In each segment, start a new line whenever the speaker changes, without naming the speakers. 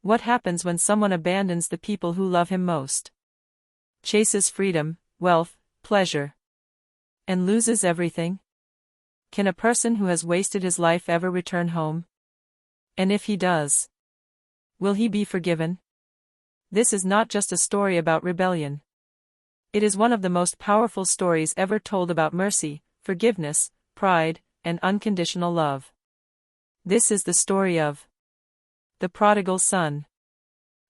What happens when someone abandons the people who love him most? Chases freedom, wealth, pleasure, and loses everything? Can a person who has wasted his life ever return home? And if he does, will he be forgiven? This is not just a story about rebellion. It is one of the most powerful stories ever told about mercy, forgiveness, pride, and unconditional love. This is the story of the Prodigal Son.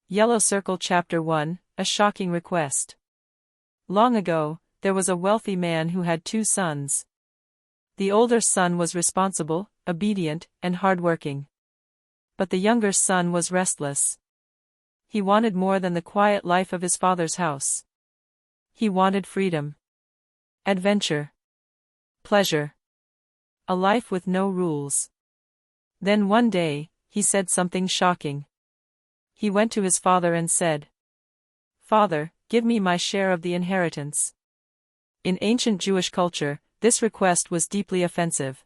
Yellow Circle Chapter 1, A Shocking Request. Long ago, there was a wealthy man who had 2 sons. The older son was responsible, obedient, and hardworking. But the younger son was restless. He wanted more than the quiet life of his father's house. He wanted freedom, adventure, pleasure, a life with no rules. Then one day, he said something shocking. He went to his father and said, "Father, give me my share of the inheritance." In ancient Jewish culture, this request was deeply offensive.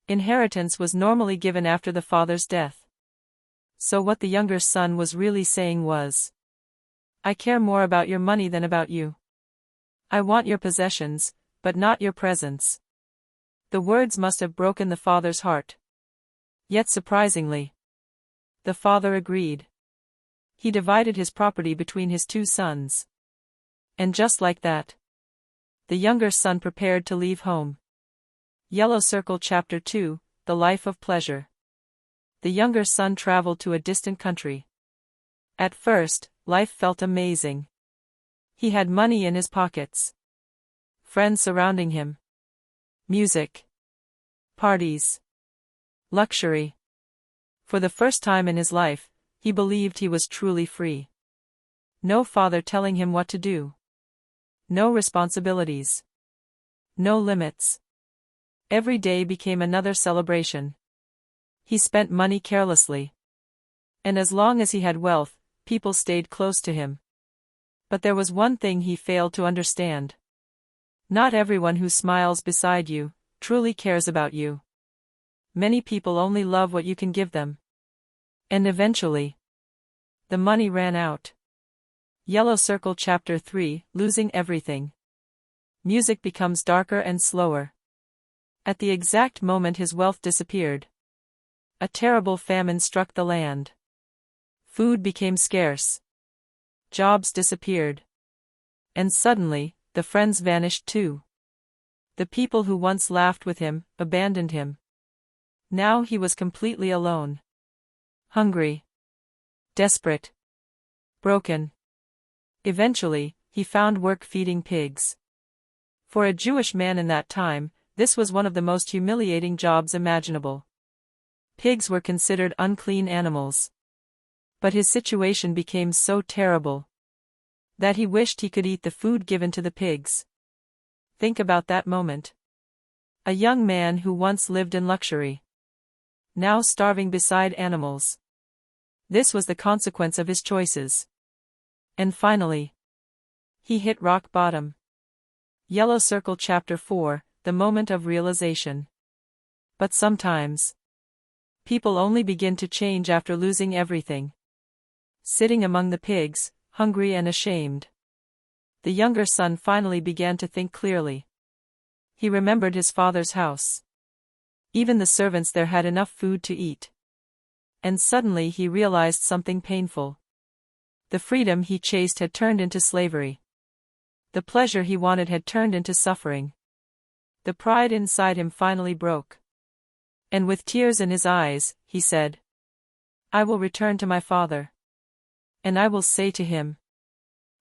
Inheritance was normally given after the father's death. So what the younger son was really saying was, "I care more about your money than about you. I want your possessions, but not your presence." The words must have broken the father's heart. Yet surprisingly, the father agreed. He divided his property between his 2 sons. And just like that, the younger son prepared to leave home. Yellow Circle Chapter 2, The Life of Pleasure. The younger son traveled to a distant country. At first, life felt amazing. He had money in his pockets, friends surrounding him, music, parties, luxury. For the first time in his life, he believed he was truly free. No father telling him what to do. No responsibilities. No limits. Every day became another celebration. He spent money carelessly. And as long as he had wealth, people stayed close to him. But there was one thing he failed to understand. Not everyone who smiles beside you truly cares about you. Many people only love what you can give them. And eventually, the money ran out. Yellow Circle Chapter 3, Losing Everything. Music becomes darker and slower. At the exact moment his wealth disappeared, a terrible famine struck the land. Food became scarce. Jobs disappeared. And suddenly, the friends vanished too. The people who once laughed with him abandoned him. Now he was completely alone. Hungry. Desperate. Broken. Eventually, he found work feeding pigs. For a Jewish man in that time, this was one of the most humiliating jobs imaginable. Pigs were considered unclean animals. But his situation became so terrible that he wished he could eat the food given to the pigs. Think about that moment. A young man who once lived in luxury, now starving beside animals. This was the consequence of his choices. And finally, he hit rock bottom. Yellow Circle Chapter 4, The Moment of Realization. But sometimes, people only begin to change after losing everything. Sitting among the pigs, hungry and ashamed, the younger son finally began to think clearly. He remembered his father's house. Even the servants there had enough food to eat. And suddenly he realized something painful. The freedom he chased had turned into slavery. The pleasure he wanted had turned into suffering. The pride inside him finally broke. And with tears in his eyes, he said, "I will return to my father. And I will say to him,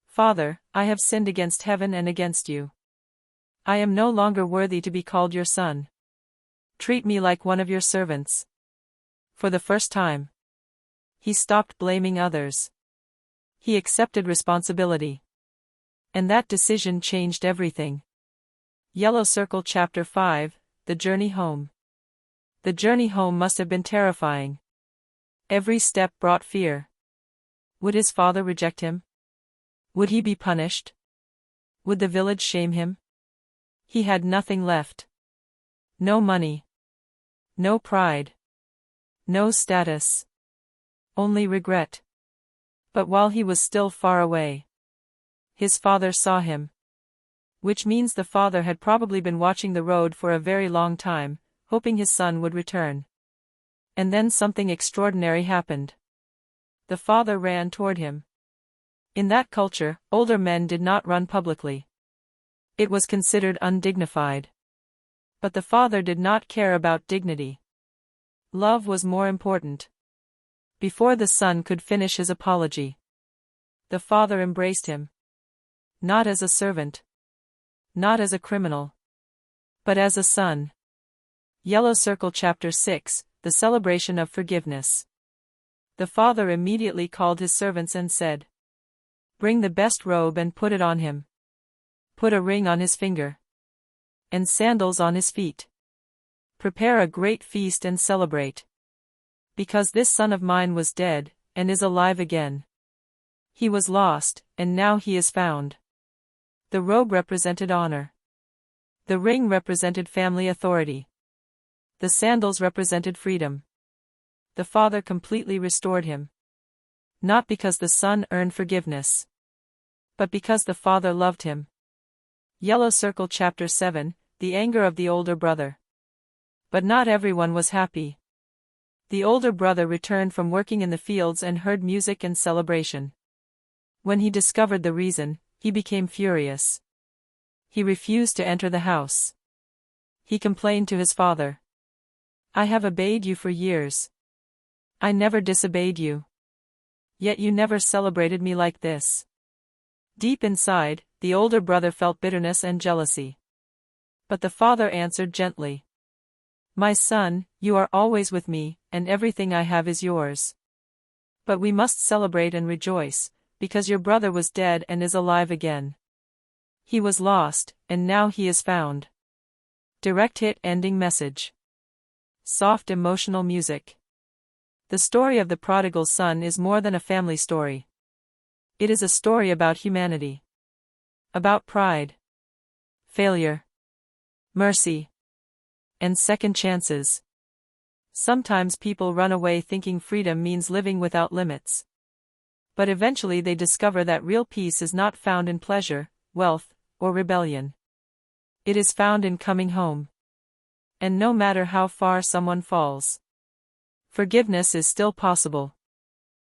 'Father, I have sinned against heaven and against you. I am no longer worthy to be called your son. Treat me like one of your servants.'" For the first time, he stopped blaming others. He accepted responsibility. And that decision changed everything. Yellow Circle Chapter 5, The Journey Home. The journey home must have been terrifying. Every step brought fear. Would his father reject him? Would he be punished? Would the village shame him? He had nothing left. No money. No pride. No status. Only regret. But while he was still far away, his father saw him. Which means the father had probably been watching the road for a very long time, hoping his son would return. And then something extraordinary happened. The father ran toward him. In that culture, older men did not run publicly. It was considered undignified. But the father did not care about dignity. Love was more important. Before the son could finish his apology, the father embraced him. Not as a servant. Not as a criminal. But as a son. Yellow Circle Chapter 6, The Celebration of Forgiveness. The father immediately called his servants and said, "Bring the best robe and put it on him. Put a ring on his finger. And sandals on his feet. Prepare a great feast and celebrate. Because this son of mine was dead, and is alive again. He was lost, and now he is found." The robe represented honor. The ring represented family authority. The sandals represented freedom. The father completely restored him. Not because the son earned forgiveness, but because the father loved him. Yellow Circle Chapter 7, The Anger of the Older Brother. But not everyone was happy. The older brother returned from working in the fields and heard music and celebration. When he discovered the reason, he became furious. He refused to enter the house. He complained to his father. "I have obeyed you for years. I never disobeyed you. Yet you never celebrated me like this." Deep inside, the older brother felt bitterness and jealousy. But the father answered gently, "My son, you are always with me, and everything I have is yours. But we must celebrate and rejoice, because your brother was dead and is alive again. He was lost, and now he is found." Direct hit ending message. Soft emotional music. The story of the prodigal son is more than a family story. It is a story about humanity. About pride, failure, mercy, and second chances. Sometimes people run away thinking freedom means living without limits. But eventually they discover that real peace is not found in pleasure, wealth, or rebellion. It is found in coming home. And no matter how far someone falls, forgiveness is still possible.